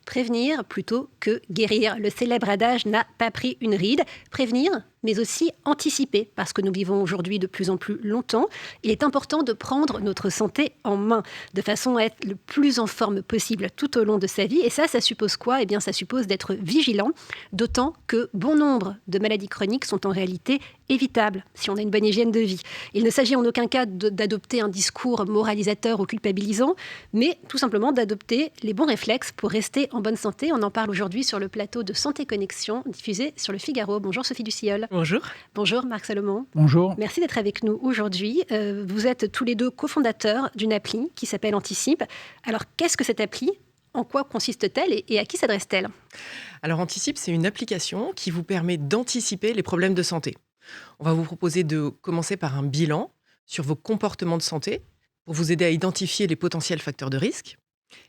Prévenir plutôt que guérir. Le célèbre adage n'a pas pris une ride. Prévenir, mais aussi anticiper, parce que nous vivons aujourd'hui de plus en plus longtemps. Il est important de prendre notre santé en main, de façon à être le plus en forme possible tout au long de sa vie. Et ça suppose quoi ? Eh bien, ça suppose d'être vigilant, d'autant que bon nombre de maladies chroniques sont en réalité évitables si on a une bonne hygiène de vie. Il ne s'agit en aucun cas d'adopter un discours moralisateur ou culpabilisant, mais tout simplement d'adopter les bons réflexes pour rester en bonne santé. On en parle aujourd'hui sur le plateau de Santé Connexion, diffusé sur le Figaro. Bonjour Sophie Dussiol. Bonjour. Bonjour Marc Salomon. Bonjour. Merci d'être avec nous aujourd'hui. Vous êtes tous les deux cofondateurs d'une appli qui s'appelle Anticipe. Alors, qu'est-ce que cette appli ? En quoi consiste-t-elle et à qui s'adresse-t-elle ? Alors, Anticipe, c'est une application qui vous permet d'anticiper les problèmes de santé. On va vous proposer de commencer par un bilan sur vos comportements de santé pour vous aider à identifier les potentiels facteurs de risque.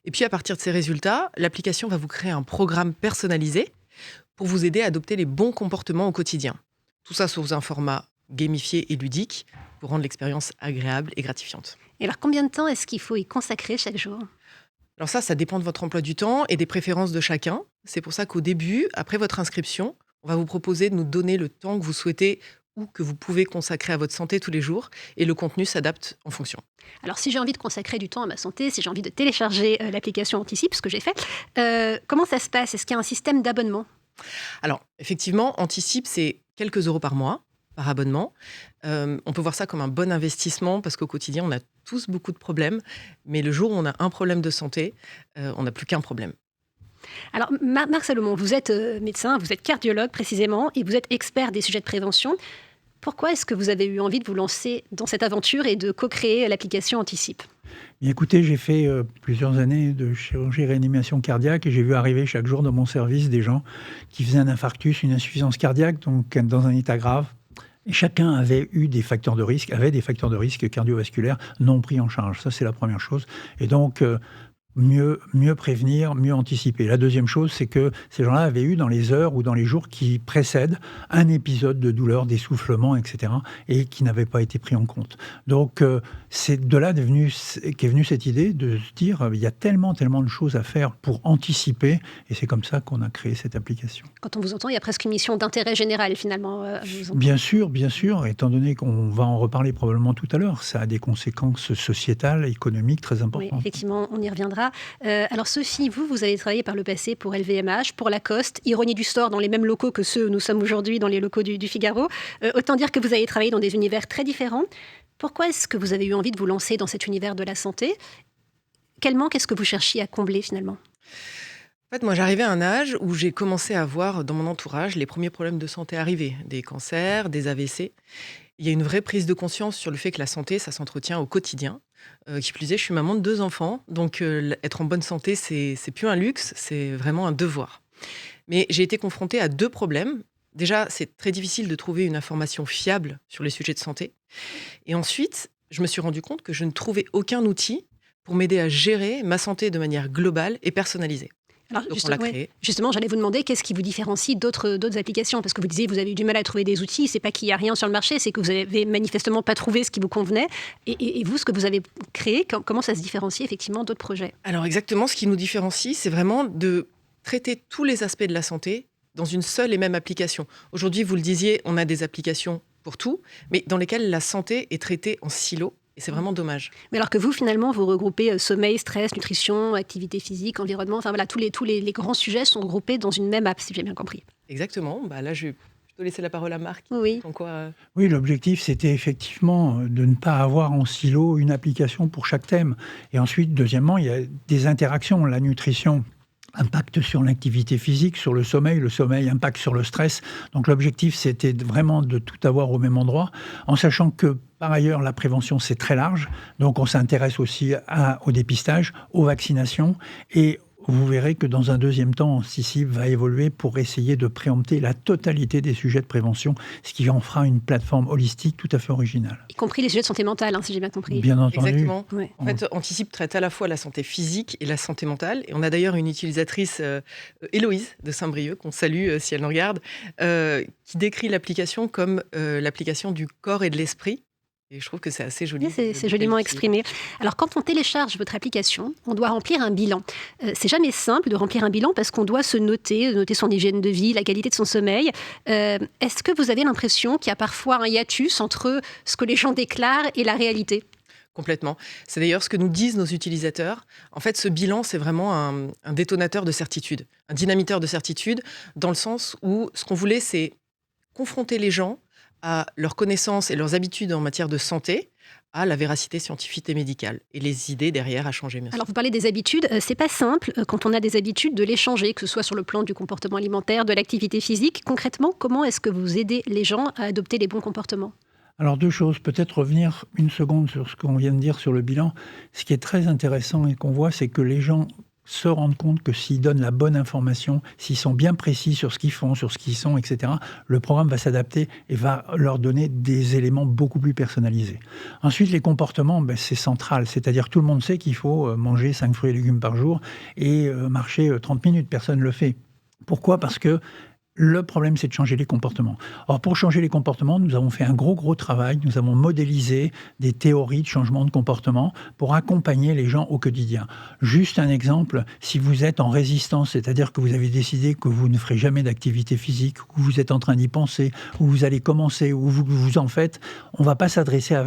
Et puis, à partir de ces résultats, l'application va vous créer un programme personnalisé pour vous aider à adopter les bons comportements au quotidien. Tout ça sous un format gamifié et ludique pour rendre l'expérience agréable et gratifiante. Et alors, combien de temps est-ce qu'il faut y consacrer chaque jour ? Alors ça dépend de votre emploi du temps et des préférences de chacun. C'est pour ça qu'au début, après votre inscription, on va vous proposer de nous donner le temps que vous souhaitez ou que vous pouvez consacrer à votre santé tous les jours, et le contenu s'adapte en fonction. Alors, si j'ai envie de consacrer du temps à ma santé, si j'ai envie de télécharger l'application Anticipe, ce que j'ai fait, comment ça se passe ? Est-ce qu'il y a un système d'abonnement ? Alors, effectivement, Anticipe, c'est quelques euros par mois, par abonnement. On peut voir ça comme un bon investissement, parce qu'au quotidien, on a tous beaucoup de problèmes, mais le jour où on a un problème de santé, on n'a plus qu'un problème. Alors, Marc Salomon, vous êtes médecin, vous êtes cardiologue précisément, et vous êtes expert des sujets de prévention. Pourquoi est-ce que vous avez eu envie de vous lancer dans cette aventure et de co-créer l'application Anticipe ? Écoutez, j'ai fait plusieurs années de chirurgie et réanimation cardiaque et j'ai vu arriver chaque jour dans mon service des gens qui faisaient un infarctus, une insuffisance cardiaque, donc dans un état grave. Et chacun avait des facteurs de risque cardiovasculaires non pris en charge. Ça, c'est la première chose. Et donc, mieux prévenir, mieux anticiper. La deuxième chose, c'est que ces gens-là avaient eu dans les heures ou dans les jours qui précèdent un épisode de douleur, d'essoufflement, etc., et qui n'avait pas été pris en compte. Donc, c'est de là qu'est venue cette idée de se dire il y a tellement de choses à faire pour anticiper, et c'est comme ça qu'on a créé cette application. Quand on vous entend, il y a presque une mission d'intérêt général, finalement. Bien sûr, étant donné qu'on va en reparler probablement tout à l'heure, ça a des conséquences sociétales, économiques très importantes. Oui, effectivement, on y reviendra. Alors Sophie, vous avez travaillé par le passé pour LVMH, pour Lacoste, ironie du sort, dans les mêmes locaux que ceux où nous sommes aujourd'hui, dans les locaux du Figaro. Autant dire que vous avez travaillé dans des univers très différents. Pourquoi est-ce que vous avez eu envie de vous lancer dans cet univers de la santé ? Quel manque est-ce que vous cherchiez à combler finalement ? En fait, moi, j'arrivais à un âge où j'ai commencé à voir dans mon entourage les premiers problèmes de santé arriver, des cancers, des AVC. Il y a une vraie prise de conscience sur le fait que la santé, ça s'entretient au quotidien. Qui plus est, je suis maman de 2 enfants, donc être en bonne santé, c'est plus un luxe, c'est vraiment un devoir. Mais j'ai été confrontée à 2 problèmes. Déjà, c'est très difficile de trouver une information fiable sur les sujets de santé. Et ensuite, je me suis rendu compte que je ne trouvais aucun outil pour m'aider à gérer ma santé de manière globale et personnalisée. Alors, Donc on l'a créé. Justement, j'allais vous demander qu'est-ce qui vous différencie d'autres applications, parce que vous disiez que vous avez eu du mal à trouver des outils. C'est pas qu'il n'y a rien sur le marché, c'est que vous avez manifestement pas trouvé ce qui vous convenait. Et vous, ce que vous avez créé, comment ça se différencie effectivement d'autres projets ? Alors exactement, ce qui nous différencie, c'est vraiment de traiter tous les aspects de la santé dans une seule et même application. Aujourd'hui, vous le disiez, on a des applications pour tout, mais dans lesquelles la santé est traitée en silo. Et c'est vraiment dommage. Mais alors que vous, finalement, vous regroupez sommeil, stress, nutrition, activité physique, environnement, enfin voilà, tous les grands sujets sont groupés dans une même app, si j'ai bien compris. Exactement. Là, je vais plutôt laisser la parole à Marc. Oui. Oui, l'objectif, c'était effectivement de ne pas avoir en silo une application pour chaque thème. Et ensuite, deuxièmement, il y a des interactions. La nutrition impact sur l'activité physique, sur le sommeil impact sur le stress. Donc l'objectif, c'était vraiment de tout avoir au même endroit, en sachant que, par ailleurs, la prévention, c'est très large. Donc on s'intéresse aussi au dépistage, aux vaccinations et vous verrez que dans un deuxième temps, Anticip va évoluer pour essayer de préempter la totalité des sujets de prévention, ce qui en fera une plateforme holistique tout à fait originale. Y compris les sujets de santé mentale, si j'ai bien compris. Bien entendu. Exactement. Ouais. En fait, Anticip traite à la fois la santé physique et la santé mentale. Et on a d'ailleurs une utilisatrice, Héloïse de Saint-Brieuc, qu'on salue si elle nous regarde, qui décrit l'application comme l'application du corps et de l'esprit. Et je trouve que c'est assez joli. Oui, c'est joliment exprimé. Alors, quand on télécharge votre application, on doit remplir un bilan. C'est jamais simple de remplir un bilan parce qu'on doit se noter son hygiène de vie, la qualité de son sommeil. Est-ce que vous avez l'impression qu'il y a parfois un hiatus entre ce que les gens déclarent et la réalité ? Complètement. C'est d'ailleurs ce que nous disent nos utilisateurs. En fait, ce bilan, c'est vraiment un détonateur de certitude, un dynamiteur de certitude, dans le sens où ce qu'on voulait, c'est confronter les gens à leurs connaissances et leurs habitudes en matière de santé, à la véracité scientifique et médicale, et les idées derrière à changer. Bien sûr. Alors, vous parlez des habitudes. C'est pas simple, quand on a des habitudes, de les changer, que ce soit sur le plan du comportement alimentaire, de l'activité physique. Concrètement, comment est-ce que vous aidez les gens à adopter les bons comportements ? Alors 2 choses, peut-être revenir une seconde sur ce qu'on vient de dire sur le bilan. Ce qui est très intéressant et qu'on voit, c'est que les gens se rendent compte que s'ils donnent la bonne information, s'ils sont bien précis sur ce qu'ils font, sur ce qu'ils sont, etc., le programme va s'adapter et va leur donner des éléments beaucoup plus personnalisés. Ensuite, les comportements, c'est central. C'est-à-dire que tout le monde sait qu'il faut manger 5 fruits et légumes par jour et marcher 30 minutes. Personne ne le fait. Pourquoi ? Parce que le problème, c'est de changer les comportements. Or, pour changer les comportements, nous avons fait un gros travail. Nous avons modélisé des théories de changement de comportement pour accompagner les gens au quotidien. Juste un exemple, si vous êtes en résistance, c'est-à-dire que vous avez décidé que vous ne ferez jamais d'activité physique, que vous êtes en train d'y penser, ou vous allez commencer, ou vous en faites, on ne va pas s'adresser à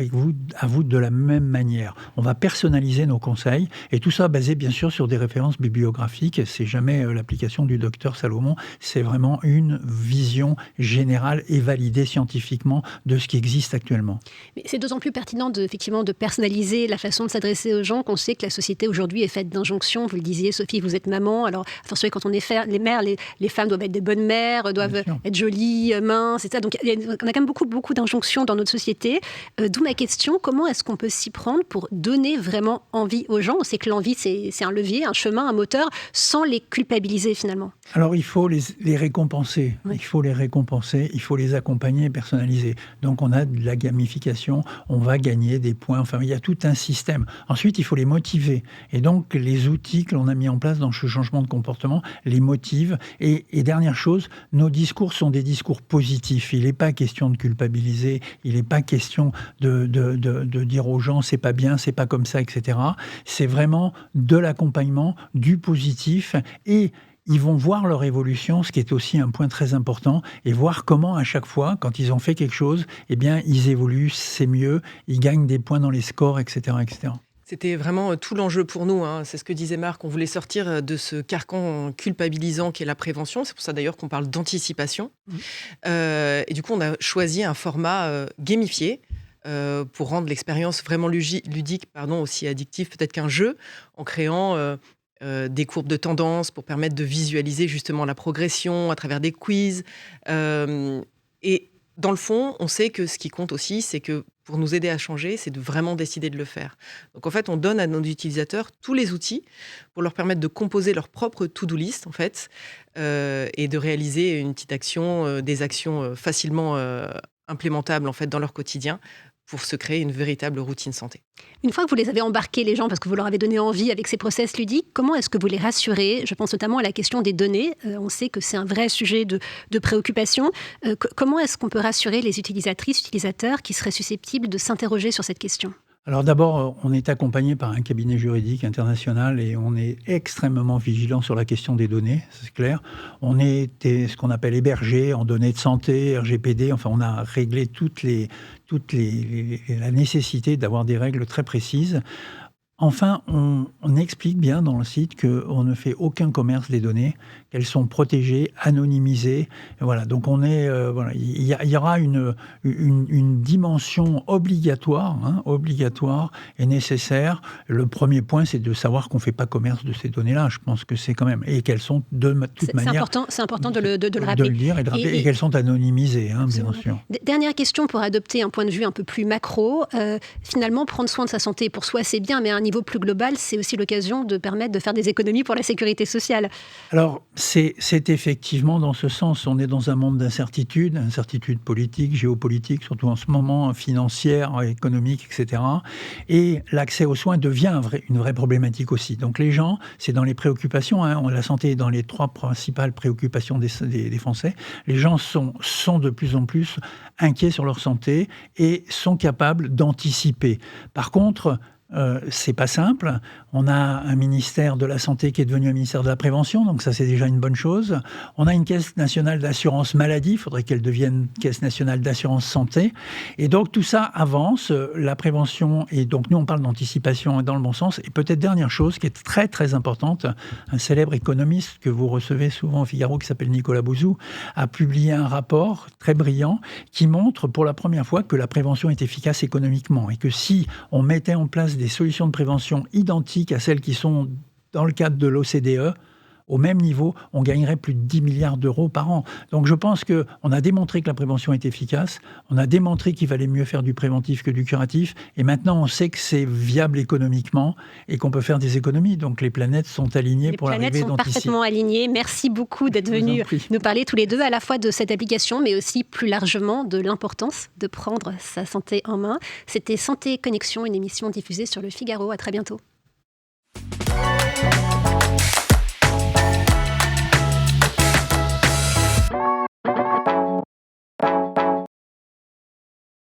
vous de la même manière. On va personnaliser nos conseils, et tout ça basé bien sûr sur des références bibliographiques. C'est jamais l'application du docteur Salomon, c'est vraiment une vision générale et validée scientifiquement de ce qui existe actuellement. Mais c'est d'autant plus pertinent effectivement de personnaliser la façon de s'adresser aux gens qu'on sait que la société aujourd'hui est faite d'injonctions. Vous le disiez, Sophie, vous êtes maman. Alors, attention, quand on est les mères, les femmes doivent être des bonnes mères, doivent être jolies, minces, etc. Donc, on a quand même beaucoup d'injonctions dans notre société. D'où ma question, comment est-ce qu'on peut s'y prendre pour donner vraiment envie aux gens ? On sait que l'envie, c'est un levier, un chemin, un moteur, sans les culpabiliser finalement. Alors, il faut les récompenser. Oui. Il faut les récompenser, il faut les accompagner et personnaliser. Donc, on a de la gamification, on va gagner des points. Enfin, il y a tout un système. Ensuite, il faut les motiver. Et donc, les outils que l'on a mis en place dans ce changement de comportement les motivent. Et dernière chose, nos discours sont des discours positifs. Il n'est pas question de culpabiliser, il n'est pas question de dire aux gens c'est pas bien, c'est pas comme ça, etc. C'est vraiment de l'accompagnement, du positif et ils vont voir leur évolution, ce qui est aussi un point très important, et voir comment à chaque fois, quand ils ont fait quelque chose, eh bien, ils évoluent, c'est mieux, ils gagnent des points dans les scores, etc., etc. C'était vraiment tout l'enjeu pour nous. C'est ce que disait Marc. On voulait sortir de ce carcan culpabilisant qui est la prévention. C'est pour ça d'ailleurs qu'on parle d'anticipation. Et du coup, on a choisi un format gamifié pour rendre l'expérience vraiment ludique, aussi addictive peut-être qu'un jeu, en créant des courbes de tendance pour permettre de visualiser justement la progression à travers des quiz. Et dans le fond, on sait que ce qui compte aussi, c'est que pour nous aider à changer, c'est de vraiment décider de le faire. Donc en fait, on donne à nos utilisateurs tous les outils pour leur permettre de composer leur propre to-do list en fait, et de réaliser une petite action, des actions facilement implémentables en fait dans leur quotidien, pour se créer une véritable routine santé. Une fois que vous les avez embarqués, les gens, parce que vous leur avez donné envie avec ces process ludiques, comment est-ce que vous les rassurez ? Je pense notamment à la question des données. On sait que c'est un vrai sujet de préoccupation. Comment est-ce qu'on peut rassurer les utilisatrices, utilisateurs qui seraient susceptibles de s'interroger sur cette question ? Alors d'abord, on est accompagné par un cabinet juridique international et on est extrêmement vigilant sur la question des données, c'est clair. On est ce qu'on appelle hébergé en données de santé, RGPD, enfin on a réglé la nécessité d'avoir des règles très précises. Enfin, on explique bien dans le site qu'on ne fait aucun commerce des données, qu'elles sont protégées, anonymisées. Voilà, donc il y aura une dimension obligatoire et nécessaire. Le premier point, c'est de savoir qu'on ne fait pas commerce de ces données-là. Je pense que c'est quand même et qu'elles sont de toute manière. C'est important de le rappeler. De le dire et qu'elles sont anonymisées, bien sûr. Dernière question pour adopter un point de vue un peu plus macro. Finalement, prendre soin de sa santé pour soi, c'est bien, mais à un niveau plus global, c'est aussi l'occasion de permettre de faire des économies pour la sécurité sociale. Alors, c'est effectivement dans ce sens. On est dans un monde d'incertitude, incertitude politique, géopolitique, surtout en ce moment, financière, économique, etc. Et l'accès aux soins devient une vraie problématique aussi. Donc les gens, c'est dans les préoccupations, la santé est dans les 3 principales préoccupations des Français. Les gens sont de plus en plus inquiets sur leur santé et sont capables d'anticiper. Par contre, c'est pas simple. On a un ministère de la Santé qui est devenu un ministère de la Prévention, donc ça c'est déjà une bonne chose. On a une Caisse nationale d'assurance maladie, il faudrait qu'elle devienne Caisse nationale d'assurance santé. Et donc tout ça avance, la prévention, et donc nous on parle d'anticipation dans le bon sens. Et peut-être dernière chose qui est très très importante, un célèbre économiste que vous recevez souvent au Figaro qui s'appelle Nicolas Bouzou, a publié un rapport très brillant qui montre pour la première fois que la prévention est efficace économiquement et que si on mettait en place des solutions de prévention identiques à celles qui sont dans le cadre de l'OCDE, au même niveau, on gagnerait plus de 10 milliards d'euros par an. Donc je pense qu'on a démontré que la prévention est efficace, on a démontré qu'il valait mieux faire du préventif que du curatif, et maintenant on sait que c'est viable économiquement et qu'on peut faire des économies. Donc les planètes sont alignées pour l'arrivée d'Anticip. Les planètes sont parfaitement alignées. Merci beaucoup d'être venus nous parler tous les deux à la fois de cette application, mais aussi plus largement de l'importance de prendre sa santé en main. C'était Santé Connexion, une émission diffusée sur Le Figaro. À très bientôt.